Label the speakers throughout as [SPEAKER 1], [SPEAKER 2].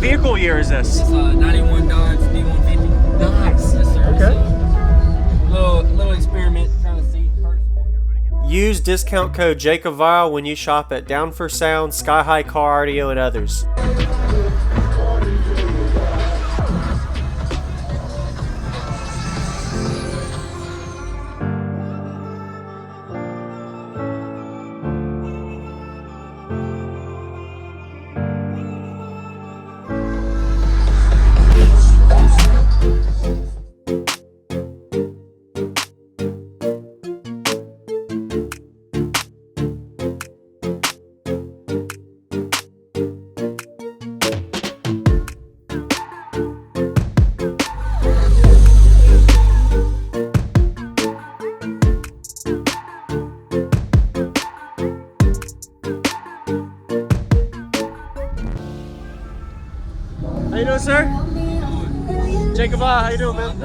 [SPEAKER 1] vehicle year is this?
[SPEAKER 2] It's a 91 Dodge D150.
[SPEAKER 1] Nice.
[SPEAKER 2] Yes, sir.
[SPEAKER 1] Okay.
[SPEAKER 2] So, little experiment trying to see first.
[SPEAKER 1] Use discount code JACOBVILE when you shop at Down for Sound, Sky High Car Audio, and others. How you doing, sir? Jacob, how you doing, man?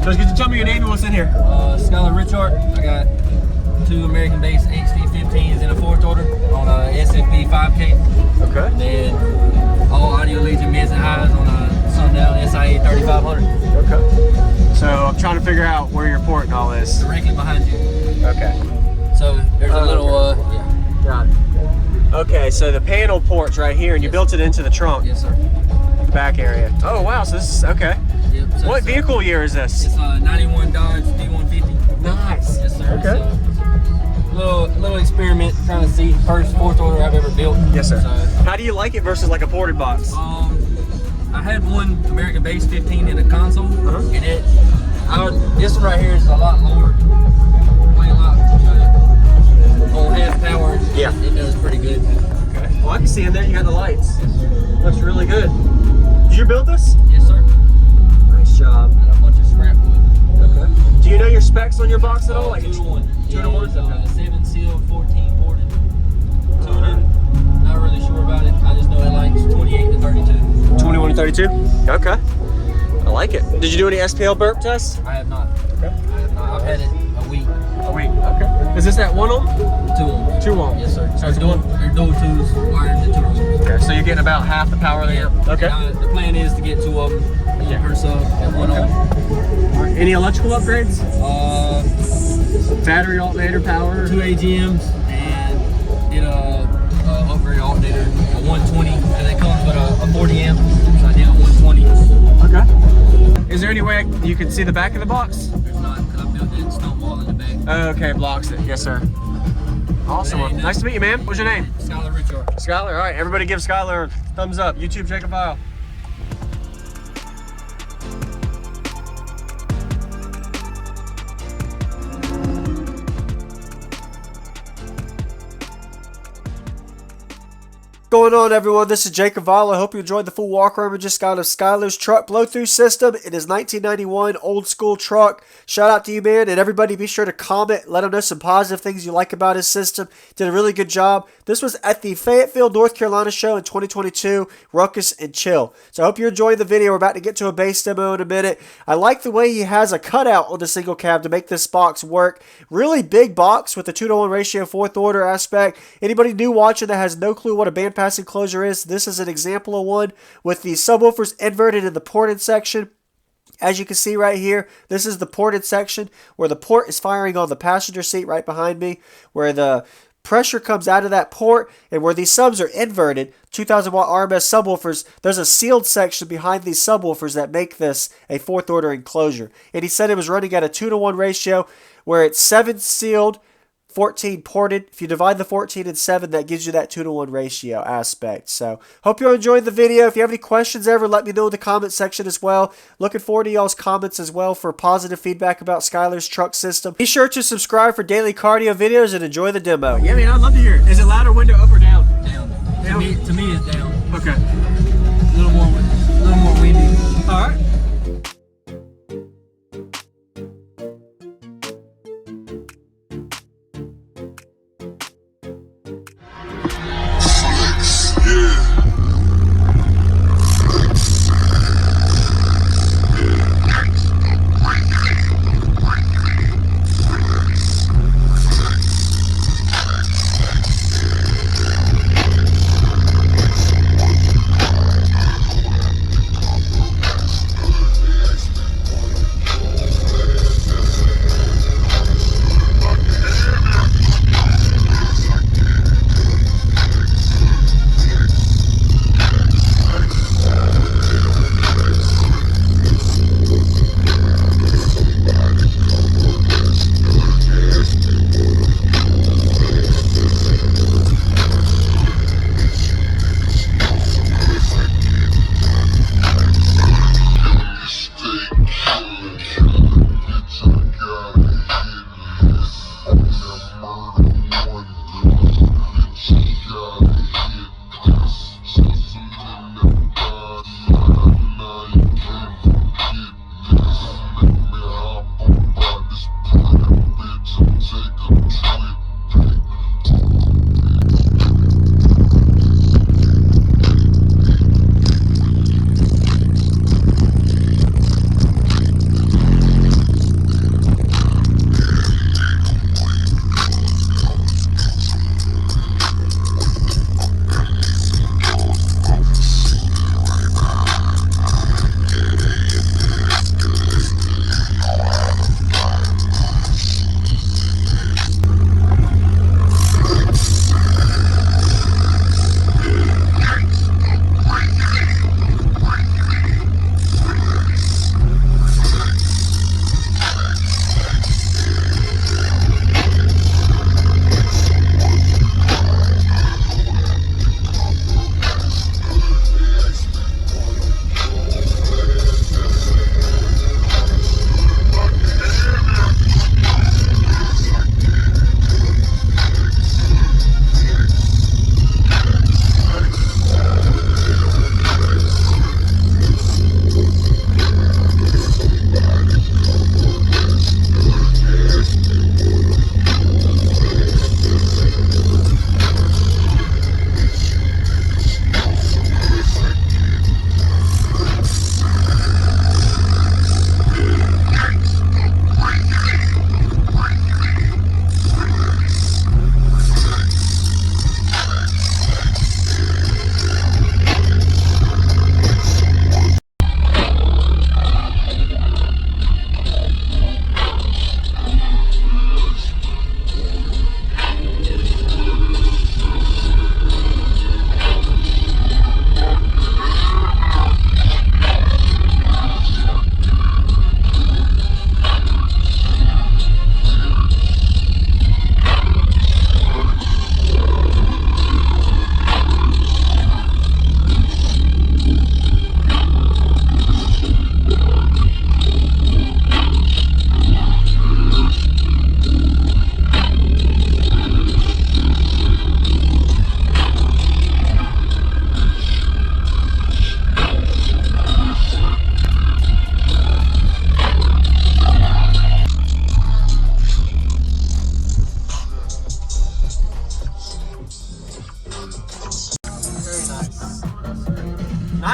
[SPEAKER 1] So, could you tell me your name and what's in here?
[SPEAKER 2] Skylor Richard. I got 2 American-based HD15s in a 4th order on a SFP 5K.
[SPEAKER 1] Okay.
[SPEAKER 2] And then all Audio Legion mids and highs on a Sundown SIA 3500.
[SPEAKER 1] Okay. So I'm trying to figure out where your port and all is.
[SPEAKER 2] Directly behind you.
[SPEAKER 1] Okay.
[SPEAKER 2] So there's a little, yeah.
[SPEAKER 1] Got it. Okay, so the panel port's right here, and you built it into the trunk.
[SPEAKER 2] Yes, sir.
[SPEAKER 1] Back area. Oh wow, so this is okay.
[SPEAKER 2] Yep. So
[SPEAKER 1] What vehicle year is this?
[SPEAKER 2] It's a 91 Dodge D150.
[SPEAKER 1] Nice.
[SPEAKER 2] Yes, sir.
[SPEAKER 1] Okay.
[SPEAKER 2] So, little experiment trying to see first 4th order I've ever built.
[SPEAKER 1] Yes, sir.
[SPEAKER 2] So,
[SPEAKER 1] how do you like it versus like a ported box?
[SPEAKER 2] I had one American base 15 in the console, and this one right here is a lot lower, way a lot on half power.
[SPEAKER 1] Yeah.
[SPEAKER 2] It does pretty good.
[SPEAKER 1] Okay. Well, I can see in there you got the lights. Looks really good. Did you build this?
[SPEAKER 2] Yes, sir.
[SPEAKER 1] Nice job.
[SPEAKER 2] And a bunch of scrap wood.
[SPEAKER 1] Okay. Do you know your specs on your box at all? Like
[SPEAKER 2] 2 to 1.
[SPEAKER 1] 2 to 1? Okay.
[SPEAKER 2] 7 sealed, 14 ported. Tuning. Not really sure about it. I just know it likes 28 to 32.
[SPEAKER 1] 21 to 32? Okay. I like it. Did you do any SPL burp tests?
[SPEAKER 2] I have not.
[SPEAKER 1] Okay.
[SPEAKER 2] I have not. I've had it a week.
[SPEAKER 1] A week. Okay. Is this that 1 ohm?
[SPEAKER 2] 2 ohms.
[SPEAKER 1] 2 ohm.
[SPEAKER 2] Yes, sir.
[SPEAKER 1] So it's
[SPEAKER 2] They're dual 2s wired to 2 ohms.
[SPEAKER 1] Okay, so you're getting about half the power there?
[SPEAKER 2] Yeah.
[SPEAKER 1] Okay.
[SPEAKER 2] The plan is to get 2 of them, one per sub at 1 ohm.
[SPEAKER 1] Any electrical upgrades? Battery, alternator, power?
[SPEAKER 2] 2 AGMs and did a upgrade alternator, a 120, and it comes with a 40 amp, so I did a 120.
[SPEAKER 1] Okay. Is there any way you can see the back of the box?
[SPEAKER 2] There's not, because I built it stone wall in the back.
[SPEAKER 1] Okay, blocks it. Yes, sir. Awesome. Well, nice to meet you, man. What's your name?
[SPEAKER 2] Skylor Richard.
[SPEAKER 1] Skylor. All right, everybody give Skylor a thumbs up. YouTube, Jacob Vile. What's going on, everyone? This is Jacob Vile. I hope you enjoyed the full walk around. We just got a Skylor's truck blow-through system. It is 1991 old school truck. Shout out to you, man, and everybody be sure to comment. Let him know some positive things you like about his system. Did a really good job. This was at the Fayetteville, North Carolina show in 2022, Ruckus and Chill. So I hope you're enjoying the video. We're about to get to a bass demo in a minute. I like the way he has a cutout on the single cab to make this box work. Really big box with a 2-to-1 ratio 4th order aspect. Anybody new watching that has no clue what a bandpass enclosure is, this is an example of one with the subwoofers inverted in the ported section. As you can see right here, this is the ported section where the port is firing on the passenger seat right behind me, where the pressure comes out of that port, and where these subs are inverted, 2000 watt RMS subwoofers, there's a sealed section behind these subwoofers that make this a 4th order enclosure. And he said it was running at a 2-to-1 ratio where it's 7 sealed, 14 ported. If you divide the 14 and 7, that gives you that 2-to-1 ratio aspect. So, hope you're enjoying the video. If you have any questions ever, let me know in the comment section as well. Looking forward to y'all's comments as well for positive feedback about Skylor's truck system. Be sure to subscribe for daily cardio videos and enjoy the demo. Yeah, man, I'd love to hear it. Is it louder window up or down?
[SPEAKER 2] Down. To me, it's down.
[SPEAKER 1] Okay.
[SPEAKER 2] A little more windy.
[SPEAKER 1] All right.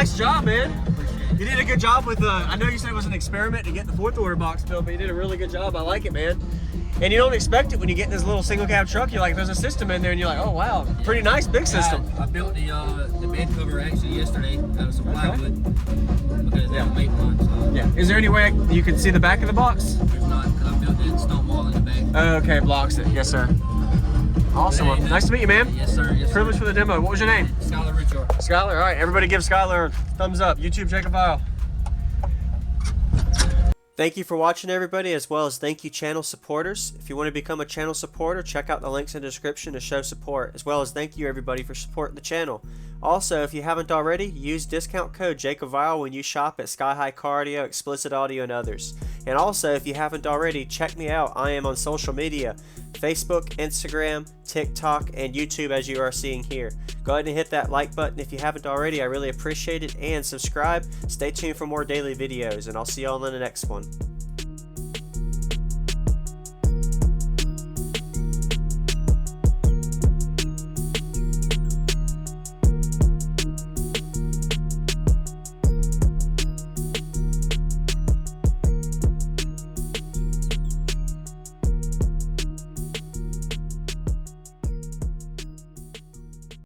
[SPEAKER 1] nice job, man.
[SPEAKER 2] Appreciate it.
[SPEAKER 1] You did a good job with I know you said it was an experiment to get the 4th order box built, but you did a really good job. I like it, man. And you don't expect it when you get in this little single cab truck. You're like, there's a system in there, and you're like, oh wow, pretty nice, big system.
[SPEAKER 2] I built the bed cover actually yesterday out of some plywood because they don't make one. So.
[SPEAKER 1] Yeah. Is there any way you can see the back of the box?
[SPEAKER 2] There's not, because I built it stone wall in the back.
[SPEAKER 1] Oh, okay, blocks it. Yes, sir. Awesome. Well, nice to meet you, man.
[SPEAKER 2] Yes, sir. Yes,
[SPEAKER 1] Privilege
[SPEAKER 2] sir.
[SPEAKER 1] for the demo. What was your name?
[SPEAKER 2] Skylor Richard.
[SPEAKER 1] Skylor. All right, everybody give Skylor a thumbs up. YouTube Jacob Vile. Thank you for watching, everybody, as well as thank you channel supporters. If you want to become a channel supporter, check out the links in the description to show support, as well as thank you everybody for supporting the channel. Also, if you haven't already, use discount code JacobVile when you shop at Sky High Cardio, Explicit Audio, and others. And also, if you haven't already, check me out. I am on social media, Facebook, Instagram, TikTok, and YouTube, as you are seeing here. Go ahead and hit that like button if you haven't already. I really appreciate it. And subscribe. Stay tuned for more daily videos, and I'll see you all in the next one.